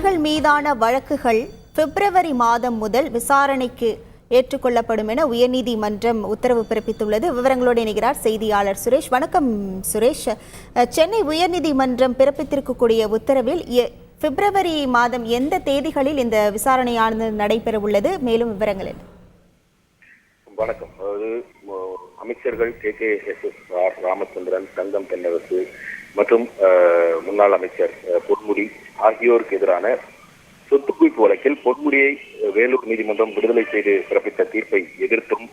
அமைச்சர்கள் மீதான வழக்குகள் பிப்ரவரி மாதம் முதல் விசாரணைக்கு ஏற்றுக்கொள்ளப்படும் என உயர்நீதிமன்றம் உத்தரவு பிறப்பித்துள்ளது. விவரங்களோடு இணைகிறார் செய்தியாளர் சுரேஷ். வணக்கம் சுரேஷ். சென்னை உயர்நீதிமன்றம் பிறப்பித்திருக்கக்கூடிய உத்தரவில் பிப்ரவரி மாதம் எந்த தேதிகளில் இந்த விசாரணையானது நடைபெற உள்ளது? மேலும் விவரங்கள் என்ன? வணக்கம். அமைச்சர்கள் KKSSR ராமச்சந்திரன், தங்கம் தென்னரசு மற்றும் முன்னாள் அமைச்சர் பொன்முடி ஆகியோருக்கு எதிரான சொத்து குவிப்பு வழக்கில் பொன்முடியை வேலூர் நீதிமன்றம் விடுதலை செய்து பிறப்பித்த தீர்ப்பை எதிர்த்தும்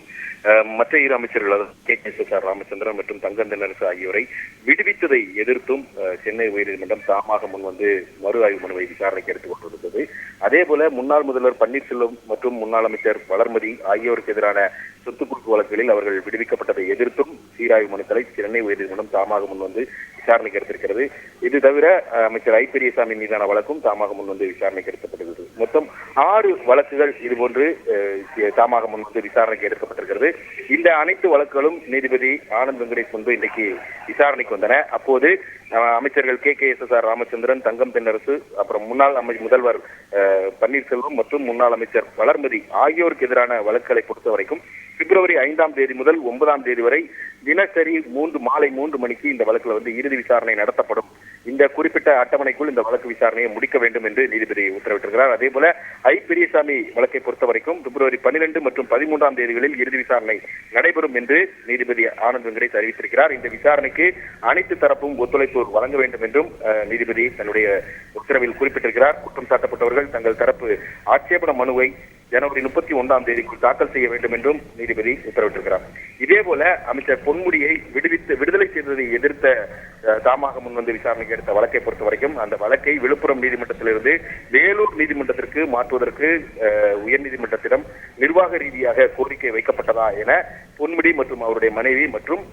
மற்ற இரு அமைச்சர்கள் KKSSR ராமச்சந்திரன் மற்றும் தங்கம் தென்னரசு ஆகியோரை விடுவித்ததை எதிர்த்தும் சென்னை உயர்நீதிமன்றம் தாமாக முன்வந்து மறு ஆய்வு மனுவை விசாரணைக்கு எடுத்துக் கொண்டிருந்தது. அதே போல முன்னாள் முதல்வர் பன்னீர்செல்வம் மற்றும் முன்னாள் அமைச்சர் வளர்மதி ஆகியோருக்கு எதிரான சொத்து குவிப்பு வழக்குகளில் அவர்கள் விடுவிக்கப்பட்டதை எதிர்த்தும் சீராய்வு மனுக்களை சென்னை உயர்நீதிமன்றம் தாமாக முன்வந்து விசாரணைக்கு எடுத்திருக்கிறது. இது தவிர அமைச்சர் பெரியசாமி மீதான வழக்கும் தாமாக முன்வந்து விசாரணைக்கு எடுக்கப்பட்டிருக்கிறது. மொத்தம் 6 வழக்குகள் இதுபோன்று தாமாக முன்வந்து விசாரணைக்கு எடுக்கப்பட்டிருக்கிறது. இந்த அனைத்து வழக்குகளும் நீதிபதி ஆனந்த் வெங்கடேஷ் முன்பு இன்றைக்கு விசாரணைக்கு வந்தன. அப்போது அமைச்சர்கள் KKSSR ராமச்சந்திரன், தங்கம் தென்னரசு, அப்புறம் முன்னாள் முதல்வர் பன்னீர்செல்வம் மற்றும் முன்னாள் அமைச்சர் வளர்மதி ஆகியோருக்கு எதிரான வழக்குகளை பொறுத்த வரைக்கும் பிப்ரவரி 5ஆம் தேதி முதல் 9ஆம் தேதி வரை தினசரி மாலை 3 மணிக்கு இந்த வழக்குல இறுதி விசாரணை நடத்தப்படும். இந்த குறிப்பிட்ட அட்டவணைக்குள் இந்த வழக்கு விசாரணையை முடிக்க வேண்டும் என்று நீதிபதி உத்தரவிட்டிருக்கிறார். அதே போல பெரியசாமி வழக்கை பொறுத்த வரைக்கும் பிப்ரவரி 12 மற்றும் 13ஆம் தேதிகளில் இறுதி விசாரணை நடைபெறும் என்று நீதிபதி ஆனந்த் வெங்கடேஷ் அறிவித்திருக்கிறார். இந்த விசாரணைக்கு அனைத்து தரப்பும் ஒத்துழைப்பு வழங்க வேண்டும் என்றும் நீதிபதி தன்னுடைய உத்தரவில் குறிப்பிட்டிருக்கிறார். குற்றம் சாட்டப்பட்டவர்கள் தங்கள் தரப்பு ஆட்சேபண மனுவை ஜனவரி 31ஆம் தேதிக்குள் தாக்கல் செய்ய வேண்டும் என்றும் நீதிபதி உத்தரவிட்டிருக்கிறார். இதே போல அமைச்சர் பொன்முடியை விடுதலை செய்ததை எதிர்த்த தாமாக முன்வந்து விசாரணைக்கு எடுத்த வழக்கை பொறுத்த வரைக்கும் அந்த வழக்கை விழுப்புரம் நீதிமன்றத்திலிருந்து வேலூர் நீதிமன்றத்திற்கு மாற்றுவதற்கு உயர்நீதிமன்றத்திடம் நிர்வாக ரீதியாக கோரிக்கை வைக்கப்பட்டதா என பொன்முடி மற்றும் அவருடைய மனைவி மற்றும்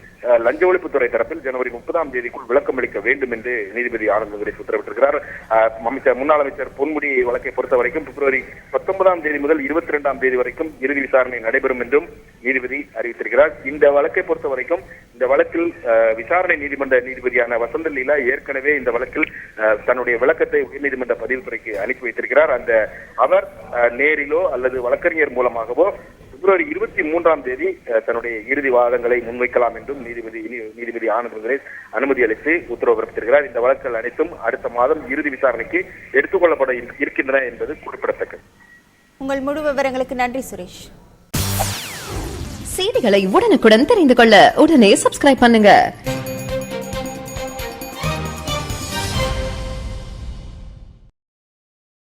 லஞ்ச ஒழிப்புத்துறை தரப்பில் ஜனவரி 30ஆம் தேதிக்குள் விளக்கம் அளிக்க வேண்டும் என்று நீதிபதி ஆனந்த் வெங்கடேஷ் உத்தரவிட்டிருக்கிறார். முன்னாள் அமைச்சர் பொன்முடி வழக்கை பொறுத்த வரைக்கும் பிப்ரவரி 19ஆம் தேதி முதல் 22ஆம் தேதி வரைக்கும் இறுதி விசாரணை நடைபெறும் என்றும் நீதிபதி அறிவித்திருக்கிறார். இந்த வழக்கை பொறுத்த வரைக்கும் இந்த வழக்கில் விசாரணை நீதிபதியான வசந்த லீலா ஏற்கனவே இந்த வழக்கில் தன்னுடைய விளக்கத்தை உயர்நீதிமன்ற பதிவுத்துறைக்கு அனுப்பி வைத்திருக்கிறார். அவர் நேரிலோ அல்லது வழக்கறிஞர் மூலமாகவோ பிப்ரவரி 23ஆம் தேதி தன்னுடைய இறுதி வாதங்களை முன்வைக்கலாம் என்றும் நீதிபதி ஆனந்த் வெங்கடேஷ் அனுமதி அளித்து உத்தரவு பிறப்பித்திருக்கிறார். இந்த வழக்குகள் அனைத்தும் அடுத்த மாதம் இறுதி விசாரணைக்கு எடுத்துக்கொள்ளப்பட இருக்கின்றன என்பது குறிப்பிடத்தக்கது. உங்கள் முழு விவரங்களுக்கு நன்றி சுரேஷ். செய்திகளை உடனுக்குடன் தெரிந்து கொள்ள உடனே சப்ஸ்கிரைப் பண்ணுங்க.